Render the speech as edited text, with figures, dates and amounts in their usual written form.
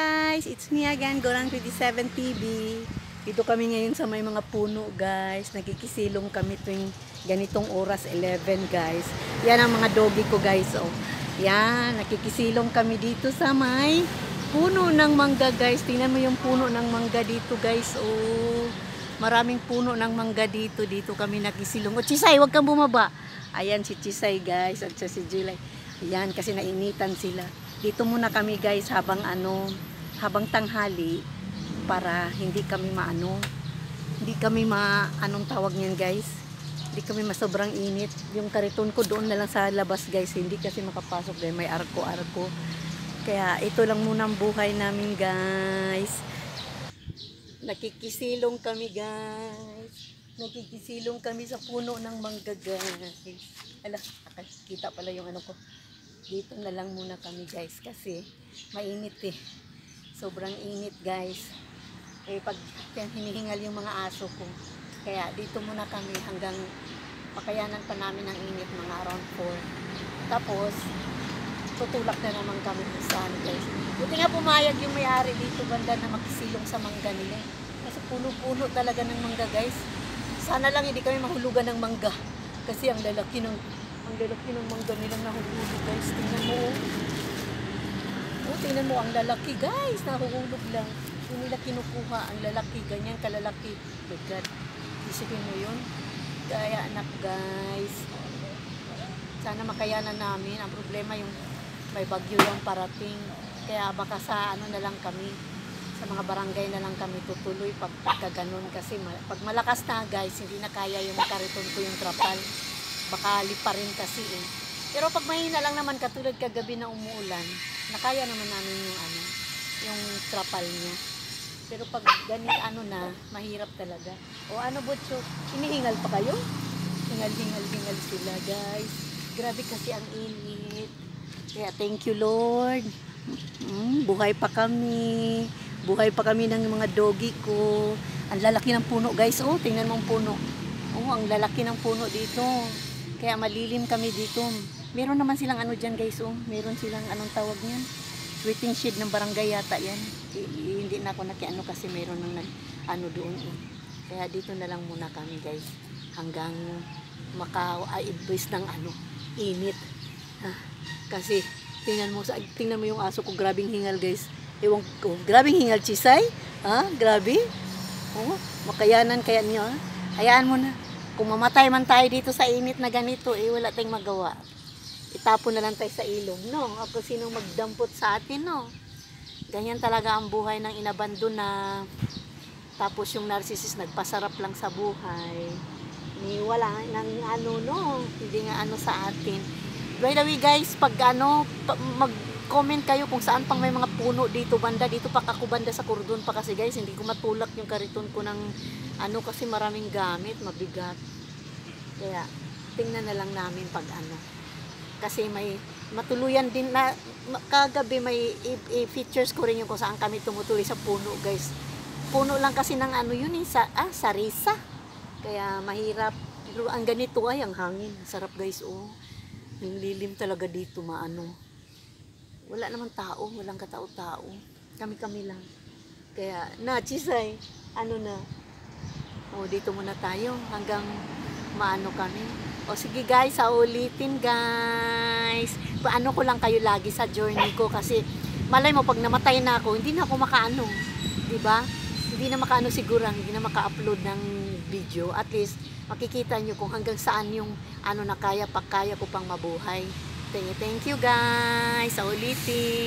Guys, it's me again, Gorang 27 TV. Dito kami ngayon sa may mga puno, guys. Nagkikisilong kami tuwing ganitong oras, 11, guys. Yan ang mga doggy ko, guys. Oh. Yan, nakikisilong kami dito sa may puno ng mangga, guys. Tingnan mo yung puno ng mangga dito, guys. Oh, maraming puno ng mangga dito. Dito kami nakikisilong. Oh, Chisay, wag kang bumaba. Ayan si Chisay, guys. At si July. Ayan, kasi nainitan sila. Dito muna kami, guys, habang tanghali para hindi kami anong tawag niyan, guys, hindi kami masobrang init. Yung kariton ko doon na lang sa labas, guys, hindi kasi makapasok dahil may arko-arko. Kaya ito lang muna ang buhay namin, guys. Nakikisilong kami, guys. Nakikisilong kami sa puno ng mangga, guys. Ala, kita pala yung ano ko. Dito na lang muna kami, guys, kasi mainit eh. Sobrang init, guys. Eh, pag hinihingal yung mga aso ko. Kaya dito muna kami hanggang pakayanan pa namin ang init, mga around 4. Tapos, tutulak na naman kami sa ano, guys. Buti nga pumayag yung may-ari dito banda na makisilong sa mangga nila. Kasi puno-puno talaga ng mangga, guys. Sana lang hindi kami mahulugan ng mangga. Kasi ang lalaki ng mangga nilang nahulog, guys. Tingnan mo, oh, tingnan mo, ang lalaki, guys, nahuhulog lang. Hindi nila kinukuha, ang lalaki, ganyan kalalaki. My God, isipin mo yun. Kaya anak, guys, sana makayanan namin. Ang problema yung may bagyo yung parating. Kaya baka sa ano na lang kami, sa mga barangay na lang kami tutuloy pagka ganun. Kasi pag malakas na, guys, hindi na kaya yung kariton ko yung trapal. Baka lipa rin kasi eh. Pero pag mahina lang naman, katulad kagabi na umuulan, nakaya naman namin yung trapal niya. Pero pag ganito na, mahirap talaga. O ano, Butcho, hinihingal pa kayo? Hingal sila, guys. Grabe kasi ang init. Kaya thank you, Lord. Buhay pa kami. Buhay pa kami ng mga doggy ko. Ang lalaki ng puno, guys. Oh, tingnan mo ang puno. Oh, ang lalaki ng puno dito. Kaya malilim kami dito. Meron naman silang ano dyan, guys. Oh. Meron silang anong tawag niyan? Waiting shed ng barangay yata yan. Hindi na ako nakiano kasi meron ng ano doon. Kaya dito na lang muna kami, guys. Hanggang maka-ibis ng init. Kasi tingnan mo yung aso ko, grabing hingal, guys. Ewan ko, grabing hingal, Chisay. Grabe. Oh, makayanan kaya niyo. Hayaan mo na. Kung mamatay man tayo dito sa init na ganito, wala tayong magawa. Itapon na lang tayo sa ilog, no? Ako sinong magdampot sa atin, no? Ganyan talaga ang buhay ng inabandon na. Tapos yung narcissist nagpasarap lang sa buhay. Wala nang no? Hindi nga sa atin. By the way, guys, pag mag-comment kayo kung saan pang may mga puno dito banda. Dito pa ako banda sa Cordon pa kasi, guys, hindi ko matulak yung kariton ko ng kasi maraming gamit, mabigat. Kaya tingnan na lang namin pag kasi may matuluyan din na kagabi may features ko rin yung kung saan kami tumutuloy sa puno, guys. Puno lang kasi ng yun sarisa. Kaya mahirap. Pero ang ganito ang hangin. Sarap, guys, oh. Yung lilim talaga dito, wala naman tao, walang katao-tao. Kami lang. Kaya Chisay, na. O, dito muna tayo hanggang kami. O, sige, guys, ulitin, guys. Paano ko lang kayo lagi sa journey ko kasi malay mo pag namatay na ako, hindi na ako diba? Hindi na siguro, hindi na maka-upload ng video. At least makikita nyo kung hanggang saan yung na kaya ko pang mabuhay. Thank you, guys. Ulitin.